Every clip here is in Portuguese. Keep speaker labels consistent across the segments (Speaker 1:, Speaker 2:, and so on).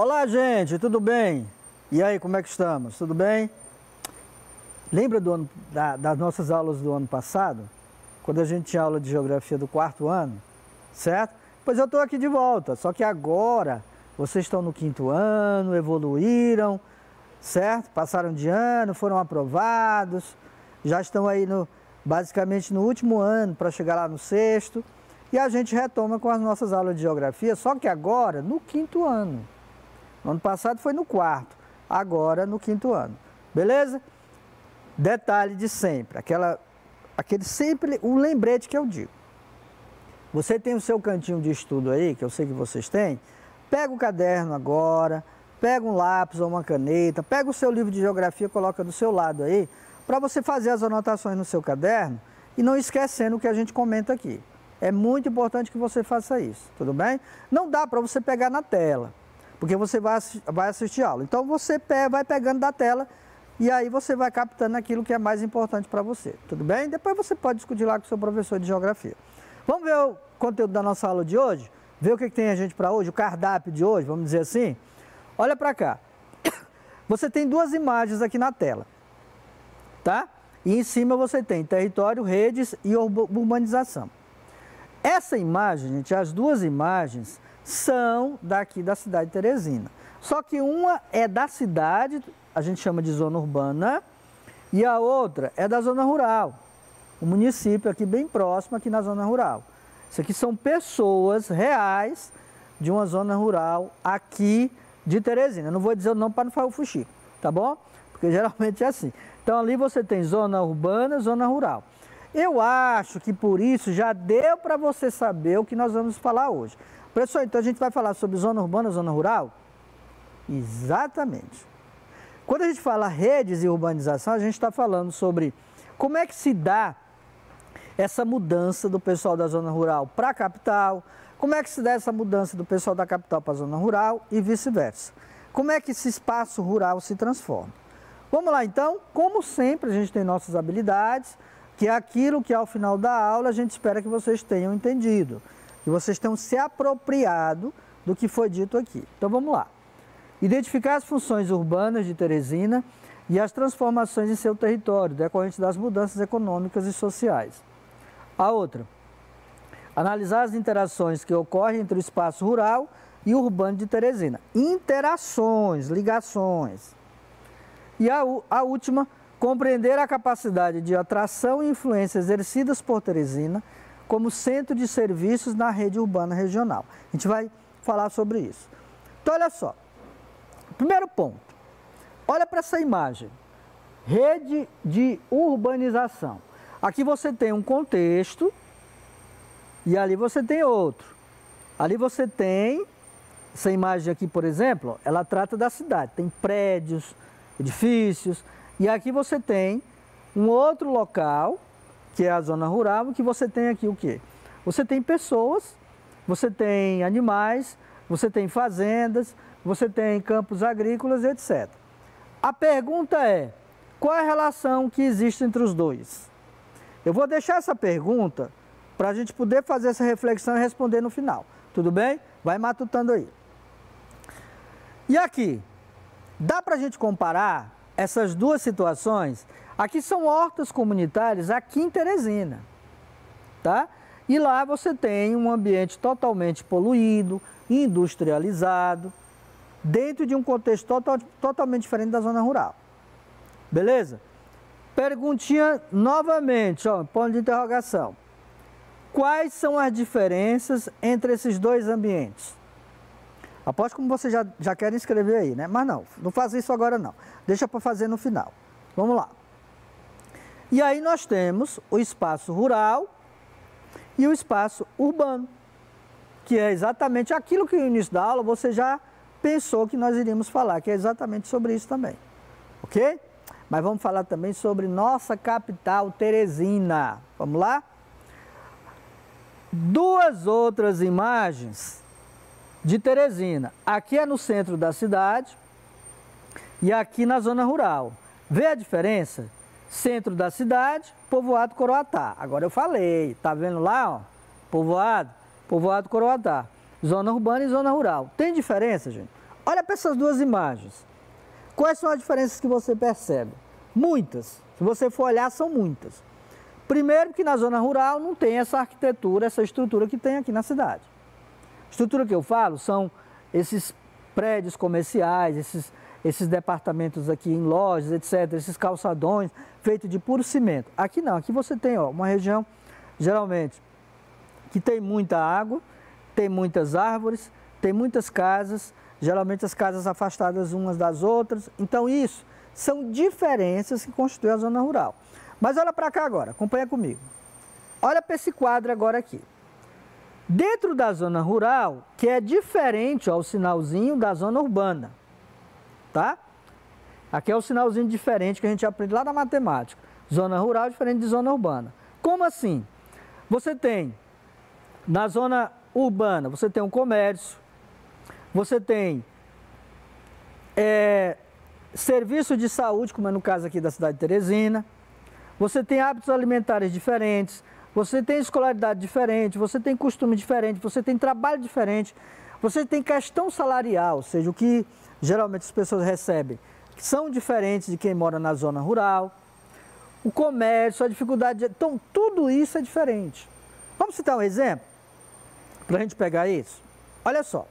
Speaker 1: Olá, gente, tudo bem? E aí, como é que estamos? Tudo bem? Lembra das nossas aulas do ano passado? Quando a gente tinha aula de geografia do 4º ano, certo? Pois eu estou aqui de volta, só que agora vocês estão no 5º ano, evoluíram, certo? Passaram de ano, foram aprovados, já estão aí basicamente no último ano para chegar lá no 6º, e a gente retoma com as nossas aulas de geografia, só que agora no 5º ano. No ano passado foi no 4º, agora no 5º ano, beleza? Detalhe de sempre, aquele sempre um lembrete que eu digo. Você tem o seu cantinho de estudo aí, que eu sei que vocês têm, pega o caderno agora, pega um lápis ou uma caneta, pega o seu livro de geografia, coloca do seu lado aí, para você fazer as anotações no seu caderno e não esquecendo o que a gente comenta aqui. É muito importante que você faça isso, tudo bem? Não dá para você pegar na tela, porque você vai assistir a aula. Então você vai pegando da tela e aí você vai captando aquilo que é mais importante para você, tudo bem? Depois você pode discutir lá com o seu professor de geografia. Vamos ver o conteúdo da nossa aula de hoje? Ver o que tem a gente para hoje, o cardápio de hoje, vamos dizer assim? Olha para cá. Você tem duas imagens aqui na tela, tá? E em cima você tem território, redes e urbanização. Essa imagem, gente, as duas imagens são daqui da cidade de Teresina. Só que uma é da cidade, a gente chama de zona urbana, e a outra é da zona rural. O município aqui bem próximo, aqui na zona rural. Isso aqui são pessoas reais de uma zona rural aqui de Teresina. Não vou dizer o nome para não falar o fuxico, tá bom? Porque geralmente é assim. Então ali você tem zona urbana, zona rural. Eu acho que por isso já deu para você saber o que nós vamos falar hoje. Pessoal, então a gente vai falar sobre zona urbana, zona rural? Exatamente. Quando a gente fala redes e urbanização, a gente está falando sobre como é que se dá essa mudança do pessoal da zona rural para a capital, como é que se dá essa mudança do pessoal da capital para a zona rural e vice-versa. Como é que esse espaço rural se transforma. Vamos lá então, como sempre a gente tem nossas habilidades, que é aquilo que ao final da aula a gente espera que vocês tenham entendido, que vocês tenham se apropriado do que foi dito aqui. Então vamos lá. Identificar as funções urbanas de Teresina e as transformações em seu território, decorrentes das mudanças econômicas e sociais. A outra, analisar as interações que ocorrem entre o espaço rural e urbano de Teresina. Interações, ligações. E a última, compreender a capacidade de atração e influência exercidas por Teresina como centro de serviços na rede urbana regional. A gente vai falar sobre isso. Então, olha só. Primeiro ponto. Olha para essa imagem. Rede de urbanização. Aqui você tem um contexto e ali você tem outro. Ali você tem, essa imagem aqui, por exemplo, ela trata da cidade. Tem prédios, edifícios. E aqui você tem um outro local, que é a zona rural, que você tem aqui o quê? Você tem pessoas, você tem animais, você tem fazendas, você tem campos agrícolas, etc. A pergunta é, qual é a relação que existe entre os dois? Eu vou deixar essa pergunta para a gente poder fazer essa reflexão e responder no final. Tudo bem? Vai matutando aí. E aqui, dá para a gente comparar essas duas situações? Aqui são hortas comunitárias aqui em Teresina, tá? E lá você tem um ambiente totalmente poluído, industrializado, dentro de um contexto totalmente diferente da zona rural. Beleza? Perguntinha novamente, ó, ponto de interrogação. Quais são as diferenças entre esses dois ambientes? Aposto como vocês já querem escrever aí, né? Mas não faça isso agora não. Deixa para fazer no final. Vamos lá. E aí nós temos o espaço rural e o espaço urbano, que é exatamente aquilo que no início da aula você já pensou que nós iríamos falar, que é exatamente sobre isso também. Ok? Mas vamos falar também sobre nossa capital, Teresina. Vamos lá? Duas outras imagens de Teresina. Aqui é no centro da cidade e aqui na zona rural. Vê a diferença? Centro da cidade, povoado Coroatá. Agora eu falei, tá vendo lá, ó? Povoado Coroatá. Zona urbana e zona rural. Tem diferença, gente? Olha para essas duas imagens. Quais são as diferenças que você percebe? Muitas. Se você for olhar, são muitas. Primeiro que na zona rural não tem essa arquitetura, essa estrutura que tem aqui na cidade. A estrutura que eu falo são esses prédios comerciais, esses departamentos aqui em lojas, etc., esses calçadões feitos de puro cimento. Aqui não, aqui você tem uma região, geralmente, que tem muita água, tem muitas árvores, tem muitas casas, geralmente as casas afastadas umas das outras. Então isso são diferenças que constituem a zona rural. Mas olha para cá agora, acompanha comigo. Olha para esse quadro agora aqui. Dentro da zona rural, que é diferente ao sinalzinho da zona urbana, tá? Aqui é o sinalzinho diferente que a gente aprende lá na matemática. Zona rural diferente de zona urbana. Como assim? Você tem, na zona urbana, você tem um comércio, você tem serviço de saúde, como é no caso aqui da cidade de Teresina, você tem hábitos alimentares diferentes, você tem escolaridade diferente, você tem costume diferente, você tem trabalho diferente, você tem questão salarial, ou seja, o que geralmente as pessoas recebem, que são diferentes de quem mora na zona rural, o comércio, a dificuldade, então tudo isso é diferente. Vamos citar um exemplo para a gente pegar isso? Olha só,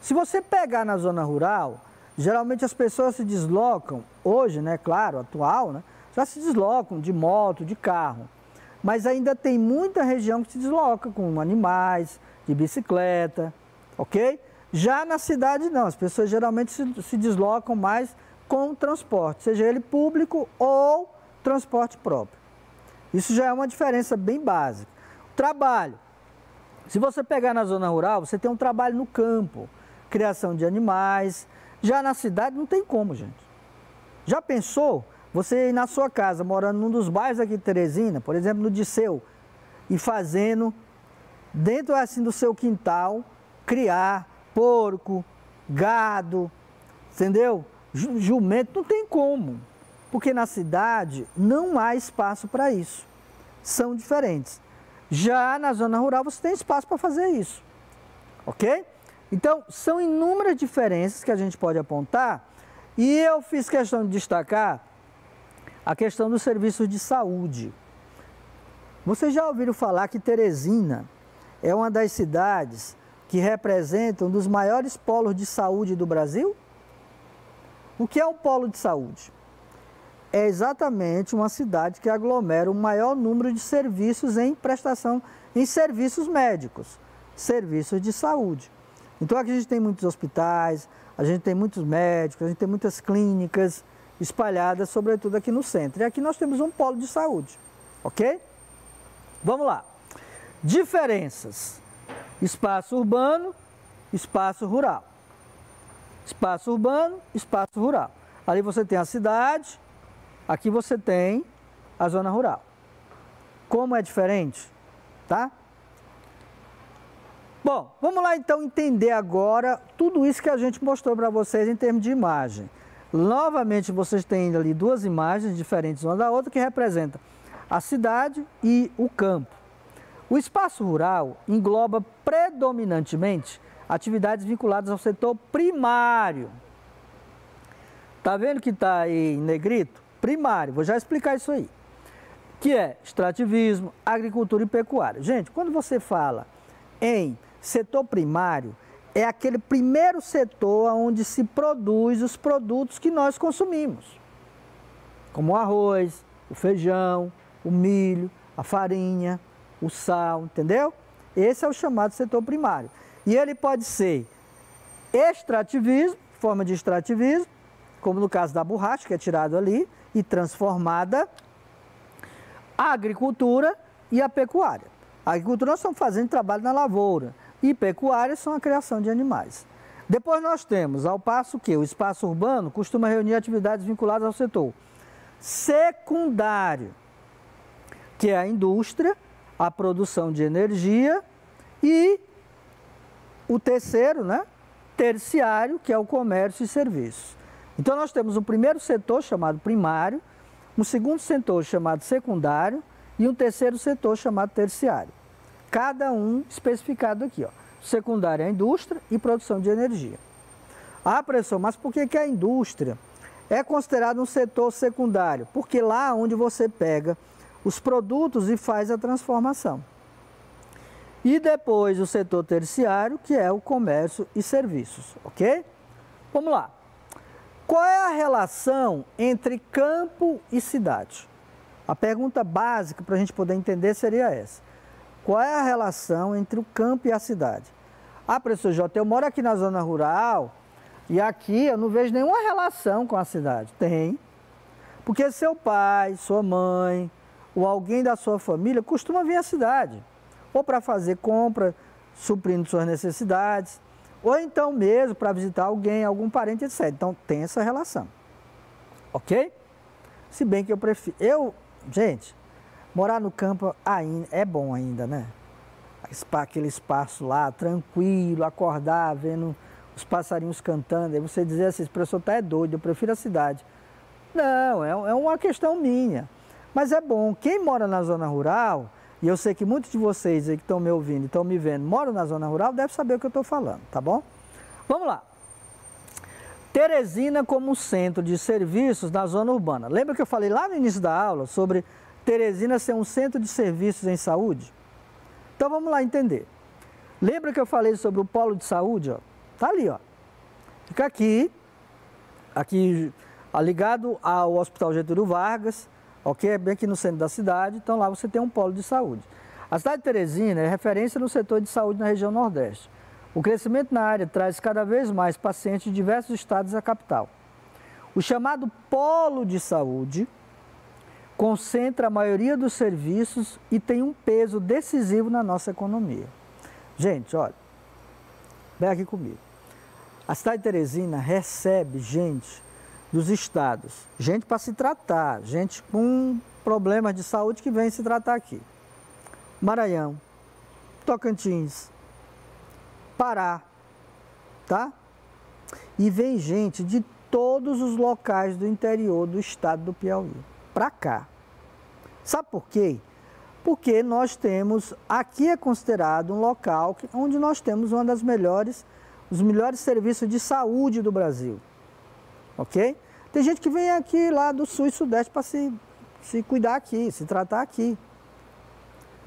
Speaker 1: se você pegar na zona rural, geralmente as pessoas se deslocam, hoje, né, claro, atual, né, já se deslocam de moto, de carro. Mas ainda tem muita região que se desloca com animais, de bicicleta, ok? Já na cidade não, as pessoas geralmente se deslocam mais com transporte, seja ele público ou transporte próprio. Isso já é uma diferença bem básica. Trabalho. Se você pegar na zona rural, você tem um trabalho no campo, criação de animais. Já na cidade não tem como, gente. Já pensou? Você ir na sua casa, morando num dos bairros aqui de Teresina, por exemplo, no Disseu, e fazendo, dentro assim do seu quintal, criar porco, gado, entendeu? Jumento, não tem como, porque na cidade não há espaço para isso, são diferentes. Já na zona rural você tem espaço para fazer isso, ok? Então, são inúmeras diferenças que a gente pode apontar, e eu fiz questão de destacar a questão dos serviços de saúde. Vocês já ouviram falar que Teresina é uma das cidades que representam um dos maiores polos de saúde do Brasil? O que é um polo de saúde? É exatamente uma cidade que aglomera o maior número de serviços em prestação, em serviços médicos, serviços de saúde. Então aqui a gente tem muitos hospitais, a gente tem muitos médicos, a gente tem muitas clínicas espalhadas, sobretudo aqui no centro. E aqui nós temos um polo de saúde, ok? Vamos lá. Diferenças. Espaço urbano, espaço rural. Espaço urbano, espaço rural. Ali você tem a cidade, aqui você tem a zona rural. Como é diferente, tá? Bom, vamos lá então entender agora tudo isso que a gente mostrou para vocês em termos de imagem. Novamente vocês têm ali duas imagens diferentes uma da outra que representam a cidade e o campo. O espaço rural engloba predominantemente atividades vinculadas ao setor primário. Tá vendo que está aí em negrito? Primário, vou já explicar isso aí. Que é extrativismo, agricultura e pecuária. Gente, quando você fala em setor primário, é aquele primeiro setor onde se produz os produtos que nós consumimos. Como o arroz, o feijão, o milho, a farinha, o sal, entendeu? Esse é o chamado setor primário. E ele pode ser extrativismo, forma de extrativismo, como no caso da borracha, que é tirado ali e transformada, a agricultura e a pecuária. A agricultura nós estamos fazendo trabalho na lavoura e pecuária são a criação de animais. Depois nós temos, ao passo que o espaço urbano costuma reunir atividades vinculadas ao setor secundário, que é a indústria, a produção de energia e o terceiro, né, terciário, que é o comércio e serviços. Então nós temos um primeiro setor chamado primário, um segundo setor chamado secundário e um terceiro setor chamado terciário. Cada um especificado aqui, ó. Secundário é a indústria e produção de energia. Ah, professor, mas por que a indústria é considerada um setor secundário? Porque lá onde você pega os produtos e faz a transformação. E depois o setor terciário, que é o comércio e serviços, ok? Vamos lá. Qual é a relação entre campo e cidade? A pergunta básica para a gente poder entender seria essa. Qual é a relação entre o campo e a cidade? Ah, professor Jota, eu moro aqui na zona rural e aqui eu não vejo nenhuma relação com a cidade. Tem. Porque seu pai, sua mãe ou alguém da sua família costuma vir à cidade. Ou para fazer compra, suprindo suas necessidades, ou então mesmo para visitar alguém, algum parente, etc. Então tem essa relação. Ok? Se bem que eu prefiro... Gente, morar no campo ainda é bom ainda, né? Aquele espaço lá, tranquilo, acordar, vendo os passarinhos cantando. Aí você dizer assim, esse professor tá doido, eu prefiro a cidade. Não, é uma questão minha. Mas é bom, quem mora na zona rural, e eu sei que muitos de vocês aí que estão me ouvindo e estão me vendo, moram na zona rural, deve saber o que eu estou falando, tá bom? Vamos lá. Teresina como centro de serviços na zona urbana. Lembra que eu falei lá no início da aula sobre Teresina ser um centro de serviços em saúde? Então vamos lá entender. Lembra que eu falei sobre o polo de saúde? Ó? Tá ali, ó. Fica aqui ligado ao Hospital Getúlio Vargas, ok? É bem aqui no centro da cidade, então lá você tem um polo de saúde. A cidade de Teresina é referência no setor de saúde na região Nordeste. O crescimento na área traz cada vez mais pacientes de diversos estados à capital. O chamado polo de saúde concentra a maioria dos serviços e tem um peso decisivo na nossa economia. Gente, olha, vem aqui comigo. A cidade de Teresina recebe gente dos estados, gente para se tratar, gente com problemas de saúde que vem se tratar aqui. Maranhão, Tocantins, Pará, tá? E vem gente de todos os locais do interior do estado do Piauí, para cá. Sabe por quê? Porque nós temos, aqui é considerado um local onde nós temos os melhores serviços de saúde do Brasil, ok? Tem gente que vem aqui lá do sul e sudeste para se cuidar aqui, se tratar aqui.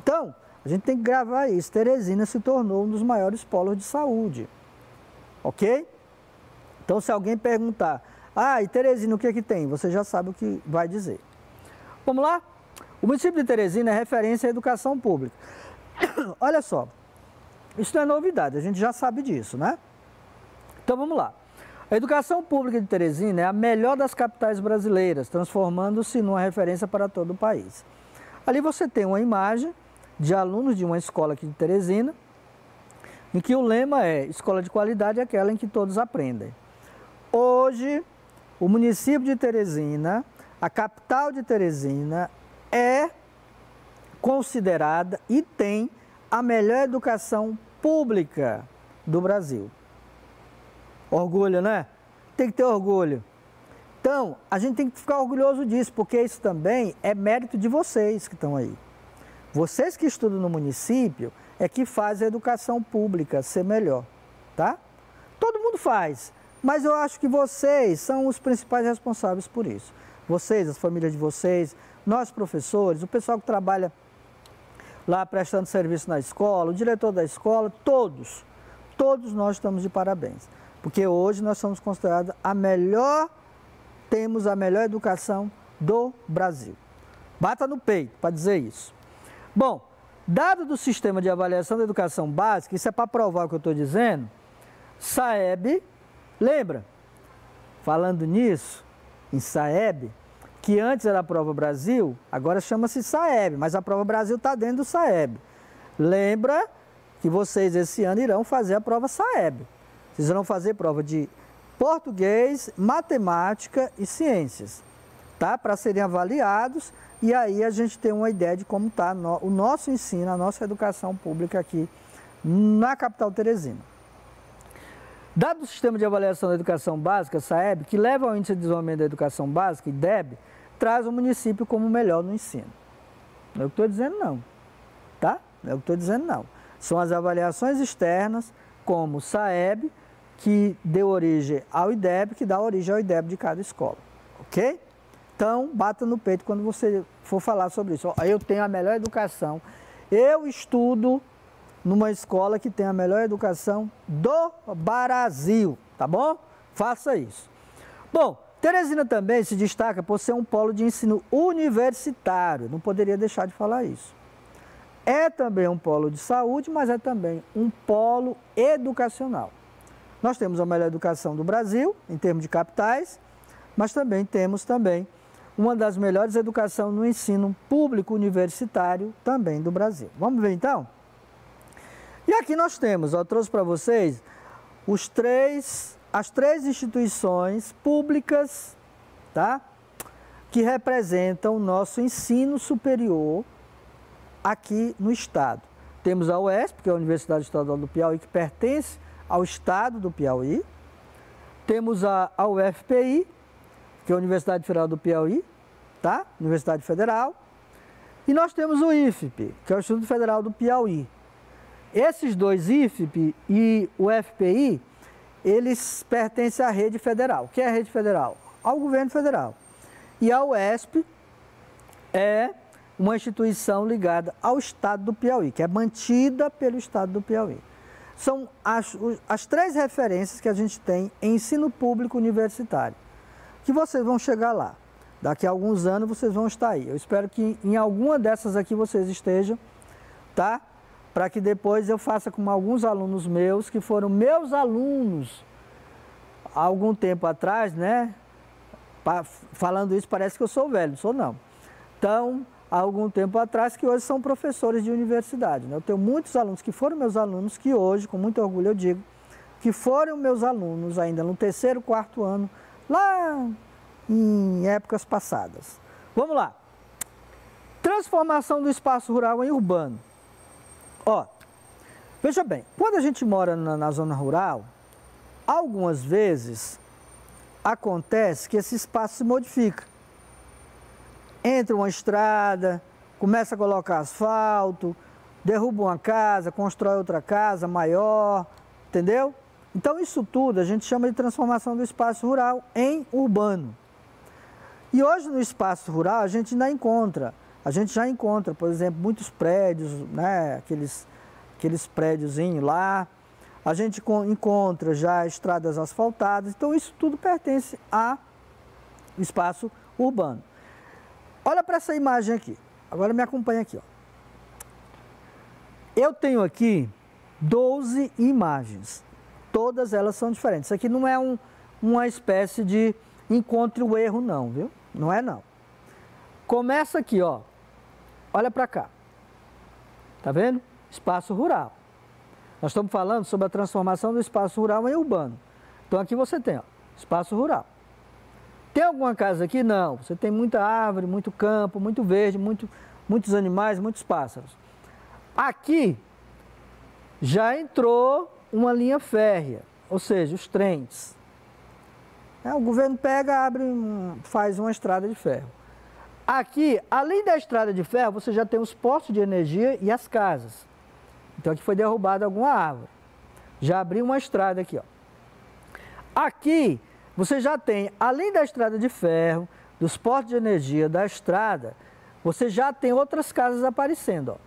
Speaker 1: Então, a gente tem que gravar isso. Teresina se tornou um dos maiores polos de saúde. Ok? Então, se alguém perguntar, e Teresina, o que é que tem? Você já sabe o que vai dizer. Vamos lá? O município de Teresina é referência à educação pública. Olha só, isso não é novidade, a gente já sabe disso, né? Então, vamos lá. A educação pública de Teresina é a melhor das capitais brasileiras, transformando-se numa referência para todo o país. Ali você tem uma imagem de alunos de uma escola aqui de Teresina, em que o lema é: escola de qualidade é aquela em que todos aprendem. Hoje, o município de Teresina, a capital de Teresina, é considerada e tem a melhor educação pública do Brasil. Orgulho, né? Tem que ter orgulho. Então, a gente tem que ficar orgulhoso disso, porque isso também é mérito de vocês que estão aí. Vocês que estudam no município é que fazem a educação pública ser melhor, tá? Todo mundo faz, mas eu acho que vocês são os principais responsáveis por isso. Vocês, as famílias de vocês, nós professores, o pessoal que trabalha lá prestando serviço na escola, o diretor da escola, todos nós estamos de parabéns. Porque hoje nós somos considerados temos a melhor educação do Brasil. Bata no peito para dizer isso. Bom, dado do sistema de avaliação da educação básica, isso é para provar o que eu estou dizendo, SAEB, lembra? Falando nisso, em SAEB, que antes era a Prova Brasil, agora chama-se SAEB, mas a Prova Brasil está dentro do SAEB. Lembra que vocês esse ano irão fazer a prova SAEB. Vocês vão fazer prova de português, matemática e ciências, tá? Para serem avaliados, e aí a gente tem uma ideia de como está o nosso ensino, a nossa educação pública aqui na capital Teresina. Dado o sistema de avaliação da educação básica, SAEB, que leva ao índice de desenvolvimento da educação básica, IDEB, traz o município como melhor no ensino. Não é o que estou dizendo não, tá? Não é o que estou dizendo não. São as avaliações externas, como o SAEB, que deu origem ao IDEB, que dá origem ao IDEB de cada escola, ok? Então, bata no peito quando você for falar sobre isso. Ó, eu tenho a melhor educação, eu estudo numa escola que tem a melhor educação do Brasil, tá bom? Faça isso. Bom, Teresina também se destaca por ser um polo de ensino universitário, não poderia deixar de falar isso. É também um polo de saúde, mas é também um polo educacional. Nós temos a melhor educação do Brasil, em termos de capitais, mas também temos uma das melhores educações no ensino público universitário também do Brasil. Vamos ver então? E aqui nós temos, eu trouxe para vocês as três instituições públicas, tá? Que representam o nosso ensino superior aqui no estado. Temos a UESP, que é a Universidade Estadual do Piauí, que pertence ao estado do Piauí. Temos a UFPI, que é a Universidade Federal do Piauí, tá? Universidade Federal. E nós temos o IFP, que é o Instituto Federal do Piauí. Esses dois, IFP e o UFPI, eles pertencem à rede federal. O que é a rede federal? Ao governo federal. E a UESP é uma instituição ligada ao estado do Piauí, que é mantida pelo estado do Piauí. São as três referências que a gente tem em ensino público universitário, que vocês vão chegar lá. Daqui a alguns anos vocês vão estar aí. Eu espero que em alguma dessas aqui vocês estejam, tá? Para que depois eu faça com alguns alunos meus, que foram meus alunos há algum tempo atrás, né? Falando isso parece que eu sou velho, não sou não. Então, há algum tempo atrás, que hoje são professores de universidade, né? Eu tenho muitos alunos que foram meus alunos, que hoje, com muito orgulho eu digo, que foram meus alunos ainda no terceiro, quarto ano, lá em épocas passadas. Vamos lá. Transformação do espaço rural em urbano. Ó, veja bem, quando a gente mora na zona rural, algumas vezes acontece que esse espaço se modifica. Entra uma estrada, começa a colocar asfalto, derruba uma casa, constrói outra casa maior, entendeu? Então isso tudo a gente chama de transformação do espaço rural em urbano. E hoje no espaço rural a gente já encontra, por exemplo, muitos prédios, né, aqueles prédiozinhos lá, a gente encontra já estradas asfaltadas, então isso tudo pertence ao espaço urbano. Olha para essa imagem aqui, agora me acompanha aqui, ó. Eu tenho aqui 12 imagens, todas elas são diferentes. Isso aqui não é uma espécie de encontre o erro não, viu? Não é não. Começa aqui, ó. Olha para cá. Tá vendo? Espaço rural. Nós estamos falando sobre a transformação do espaço rural em urbano. Então aqui você tem, ó, espaço rural. Tem alguma casa aqui? Não. Você tem muita árvore, muito campo, muito verde, muitos animais, muitos pássaros. Aqui já entrou uma linha férrea, ou seja, os trens. O governo pega, abre, faz uma estrada de ferro. Aqui, além da estrada de ferro, você já tem os postos de energia e as casas. Então aqui foi derrubada alguma árvore. Já abriu uma estrada aqui, ó. Aqui você já tem, além da estrada de ferro, dos postos de energia, da estrada, você já tem outras casas aparecendo, ó.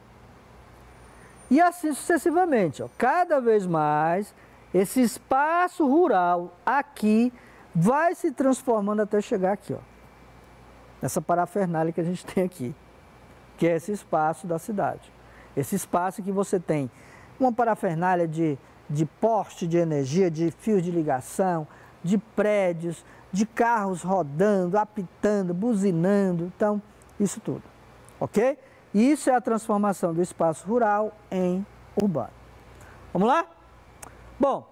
Speaker 1: E assim sucessivamente, ó. Cada vez mais, esse espaço rural aqui vai se transformando até chegar aqui, ó. Nessa parafernália que a gente tem aqui, que é esse espaço da cidade. Esse espaço que você tem uma parafernália de poste de energia, de fios de ligação, de prédios, de carros rodando, apitando, buzinando, então, isso tudo, ok? Isso é a transformação do espaço rural em urbano. Vamos lá? Bom,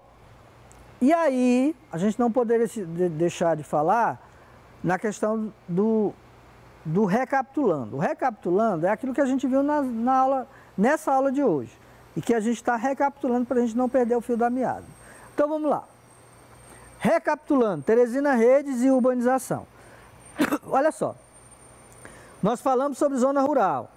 Speaker 1: e aí, a gente não poderia deixar de falar na questão do recapitulando. O recapitulando é aquilo que a gente viu nessa aula de hoje. E que a gente está recapitulando para a gente não perder o fio da meada. Então vamos lá. Recapitulando, Teresina, redes e urbanização. Olha só. Nós falamos sobre zona rural.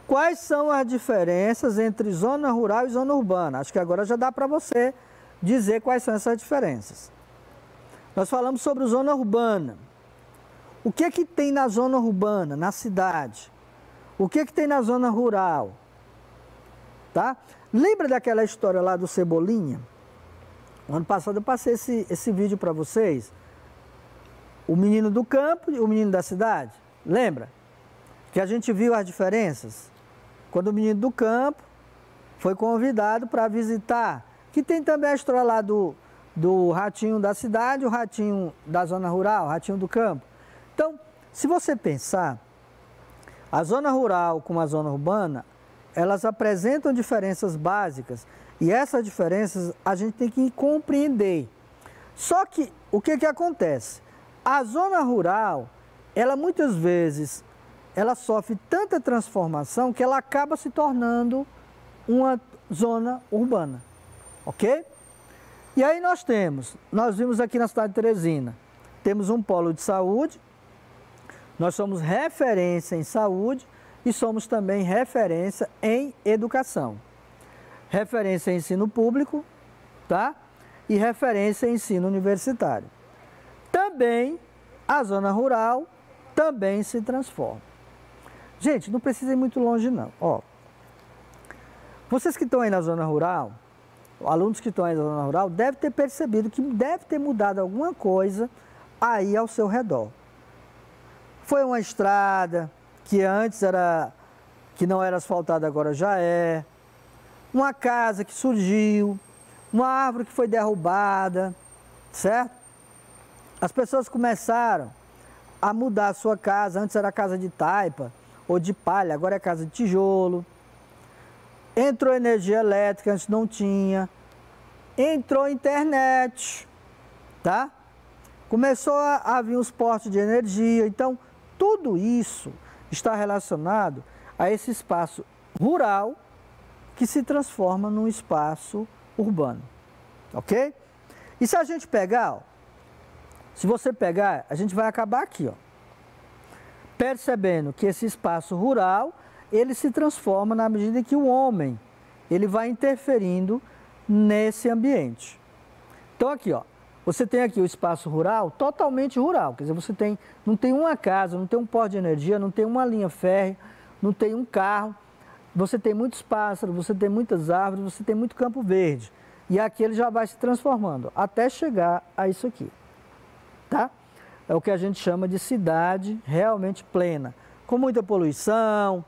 Speaker 1: Quais são as diferenças entre zona rural e zona urbana? Acho que agora já dá para você dizer quais são essas diferenças. Nós falamos sobre zona urbana. O que que tem na zona urbana, na cidade? O que que tem na zona rural? Tá? Lembra daquela história lá do Cebolinha? Ano passado eu passei esse vídeo para vocês. O menino do campo e o menino da cidade. Lembra? Que a gente viu as diferenças? Quando o menino do campo foi convidado para visitar. Que tem também a história lá do ratinho da cidade, o ratinho da zona rural, o ratinho do campo. Então, se você pensar, a zona rural com a zona urbana, elas apresentam diferenças básicas e essas diferenças a gente tem que compreender. Só que, o que acontece? A zona rural, ela muitas vezes, ela sofre tanta transformação que ela acaba se tornando uma zona urbana, ok? E aí nós vimos aqui na cidade de Teresina, temos um polo de saúde, nós somos referência em saúde e somos também referência em educação. Referência em ensino público, tá? E referência em ensino universitário. Também a zona rural também se transforma. Gente, não precisa ir muito longe não. Ó, vocês que estão aí na zona rural, alunos que estão aí na zona rural, devem ter percebido que deve ter mudado alguma coisa aí ao seu redor. Foi uma estrada que antes que não era asfaltada, agora já é. Uma casa que surgiu, uma árvore que foi derrubada, certo? As pessoas começaram a mudar a sua casa, antes era casa de taipa ou de palha, agora é casa de tijolo. Entrou energia elétrica, antes não tinha. Entrou internet, tá? Começou a vir os postos de energia. Então, tudo isso está relacionado a esse espaço rural que se transforma num espaço urbano, ok? E se a gente pegar, ó, se você pegar, a gente vai acabar aqui, ó, percebendo que esse espaço rural, ele se transforma na medida que o homem, ele vai interferindo nesse ambiente. Então aqui, ó, você tem aqui o espaço rural, totalmente rural, quer dizer, não tem uma casa, não tem um posto de energia, não tem uma linha férrea, não tem um carro, você tem muitos pássaros, você tem muitas árvores, você tem muito campo verde. E aqui ele já vai se transformando, até chegar a isso aqui, tá? É o que a gente chama de cidade realmente plena, com muita poluição,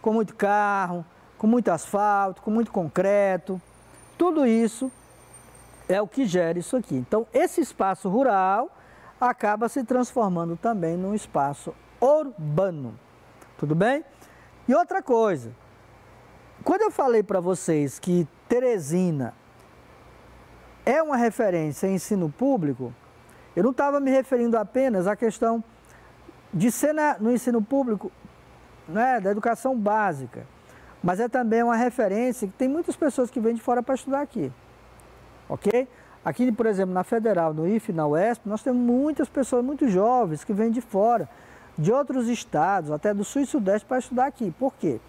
Speaker 1: com muito carro, com muito asfalto, com muito concreto. Tudo isso é o que gera isso aqui. Então, esse espaço rural acaba se transformando também num espaço urbano. Tudo bem? E outra coisa, quando eu falei para vocês que Teresina é uma referência em ensino público, eu não estava me referindo apenas à questão de ser no ensino público, né, da educação básica, mas é também uma referência que tem muitas pessoas que vêm de fora para estudar aqui, ok? Aqui, por exemplo, na Federal, no IFE, na UESP, nós temos muitas pessoas muito jovens que vêm de fora, de outros estados, até do Sul e Sudeste, para estudar aqui. Por quê?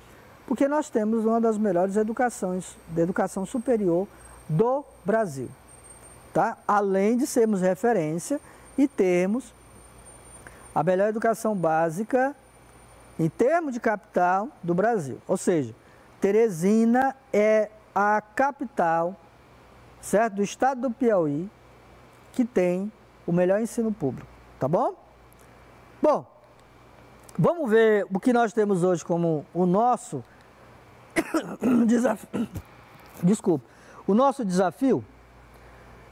Speaker 1: Porque nós temos uma das melhores educações de educação superior do Brasil, tá? Além de sermos referência e termos a melhor educação básica em termos de capital do Brasil. Ou seja, Teresina é a capital, certo, do estado do Piauí, que tem o melhor ensino público, tá bom? Bom, vamos ver o que nós temos hoje como o nosso desafio. Desculpa, o nosso desafio.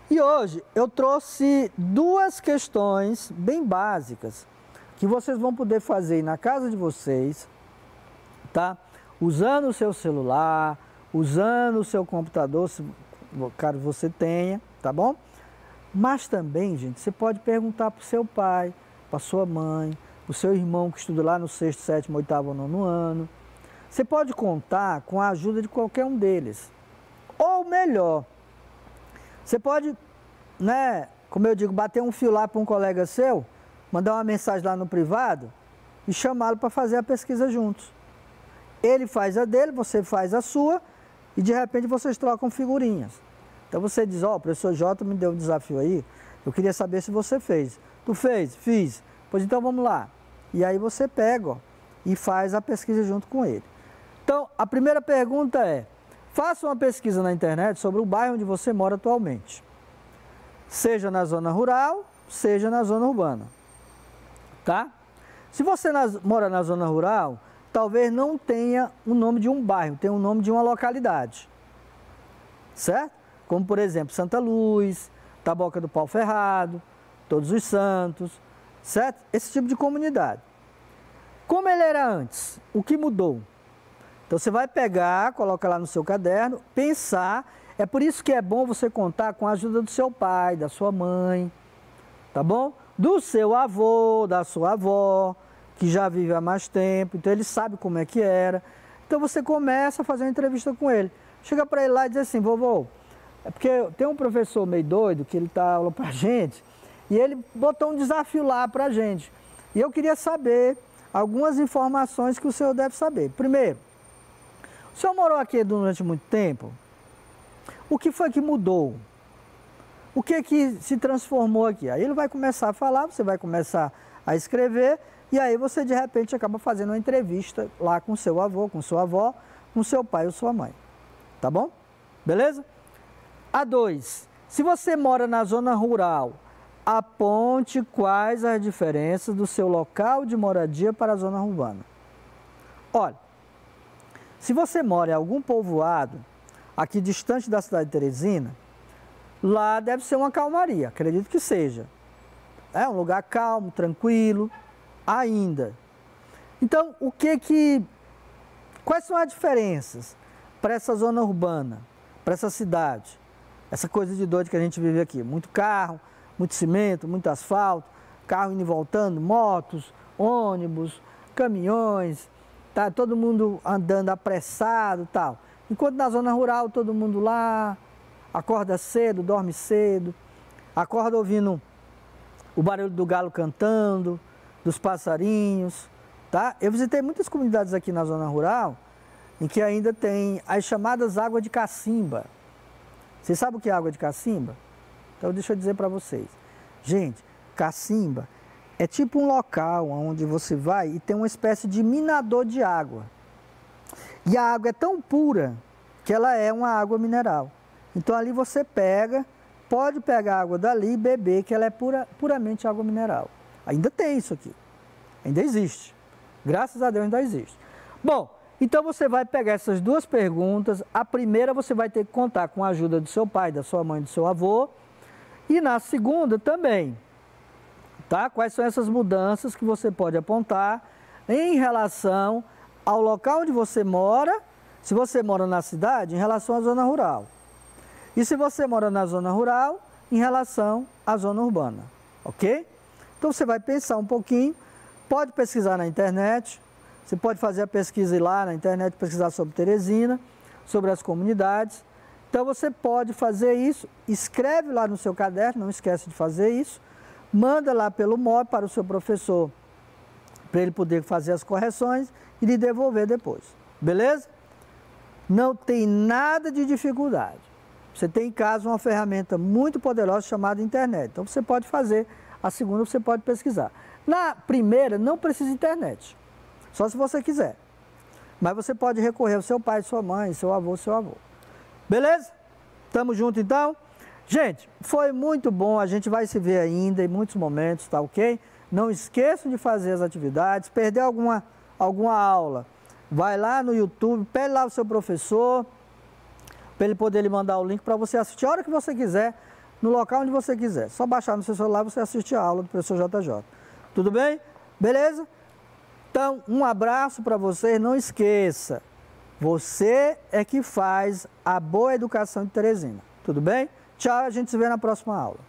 Speaker 1: E hoje eu trouxe duas questões bem básicas que vocês vão poder fazer na casa de vocês, tá? Usando o seu celular, usando o seu computador, se caso você tenha, tá bom? Mas também, gente, você pode perguntar para o seu pai, para sua mãe, para o seu irmão que estuda lá no 6º, 7º, 8º ou 9º ano. Você pode contar com a ajuda de qualquer um deles. Ou melhor, você pode, né, como eu digo, bater um fio lá para um colega seu, mandar uma mensagem lá no privado e chamá-lo para fazer a pesquisa juntos. Ele faz a dele, você faz a sua e de repente vocês trocam figurinhas. Então você diz, ó, o professor J me deu um desafio aí, eu queria saber se você fez. Tu fez? Fiz. Pois então vamos lá. E aí você pega, ó, e faz a pesquisa junto com ele. Então, a primeira pergunta é, faça uma pesquisa na internet sobre o bairro onde você mora atualmente. Seja na zona rural, seja na zona urbana. Tá? Se você mora na zona rural, talvez não tenha o nome de um bairro, tenha o nome de uma localidade. Certo? Como, por exemplo, Santa Luz, Taboca do Pau Ferrado, Todos os Santos, certo? Esse tipo de comunidade. Como ele era antes? O que mudou? Então você vai pegar, coloca lá no seu caderno, pensar. É por isso que é bom você contar com a ajuda do seu pai, da sua mãe, tá bom? Do seu avô, da sua avó, que já vive há mais tempo, então ele sabe como é que era. Então você começa a fazer uma entrevista com ele. Chega para ele lá e diz assim, vovô, é porque tem um professor meio doido que ele dá aula pra gente, e ele botou um desafio lá pra gente. E eu queria saber algumas informações que o senhor deve saber. Primeiro, o senhor morou aqui durante muito tempo? O que foi que mudou? O que se transformou aqui? Aí ele vai começar a falar, você vai começar a escrever, e aí você de repente acaba fazendo uma entrevista lá com seu avô, com sua avó, com seu pai ou sua mãe. Tá bom? Beleza? A2. Se você mora na zona rural, aponte quais as diferenças do seu local de moradia para a zona urbana. Olha, se você mora em algum povoado, aqui distante da cidade de Teresina, lá deve ser uma calmaria, acredito que seja. É um lugar calmo, tranquilo, ainda. Então, quais são as diferenças para essa zona urbana, para essa cidade? Essa coisa de doido que a gente vive aqui, muito carro, muito cimento, muito asfalto, carro indo e voltando, motos, ônibus, caminhões, tá todo mundo andando apressado e tal. Enquanto na zona rural todo mundo lá, acorda cedo, dorme cedo, acorda ouvindo o barulho do galo cantando, dos passarinhos, tá? Eu visitei muitas comunidades aqui na zona rural, em que ainda tem as chamadas águas de cacimba. Vocês sabem o que é água de cacimba? Então deixa eu dizer para vocês. Gente, cacimba é tipo um local onde você vai e tem uma espécie de minador de água. E a água é tão pura que ela é uma água mineral. Então ali você pode pegar a água dali e beber, que ela é puramente água mineral. Ainda tem isso aqui. Ainda existe. Graças a Deus ainda existe. Bom, então você vai pegar essas duas perguntas. A primeira você vai ter que contar com a ajuda do seu pai, da sua mãe, do seu avô. E na segunda também, tá? Quais são essas mudanças que você pode apontar em relação ao local onde você mora, se você mora na cidade, em relação à zona rural. E se você mora na zona rural, em relação à zona urbana, ok? Então você vai pensar um pouquinho, pode pesquisar na internet, você pode fazer a pesquisa lá na internet, pesquisar sobre Teresina, sobre as comunidades. Então você pode fazer isso, escreve lá no seu caderno, não esquece de fazer isso, manda lá pelo MOB para o seu professor, para ele poder fazer as correções e lhe devolver depois, beleza? Não tem nada de dificuldade. Você tem em casa uma ferramenta muito poderosa chamada internet, então você pode fazer, a segunda você pode pesquisar. Na primeira não precisa de internet, só se você quiser, mas você pode recorrer ao seu pai, sua mãe, seu avô, seu avô. Beleza? Tamo junto então? Gente, foi muito bom, a gente vai se ver ainda em muitos momentos, tá ok? Não esqueçam de fazer as atividades, perder alguma aula, vai lá no YouTube, pede lá o seu professor, para ele poder lhe mandar o link para você assistir a hora que você quiser, no local onde você quiser. Só baixar no seu celular e você assiste a aula do professor JJ. Tudo bem? Beleza? Então, um abraço para vocês, não esqueça. Você é que faz a boa educação de Teresina. Tudo bem? Tchau, a gente se vê na próxima aula.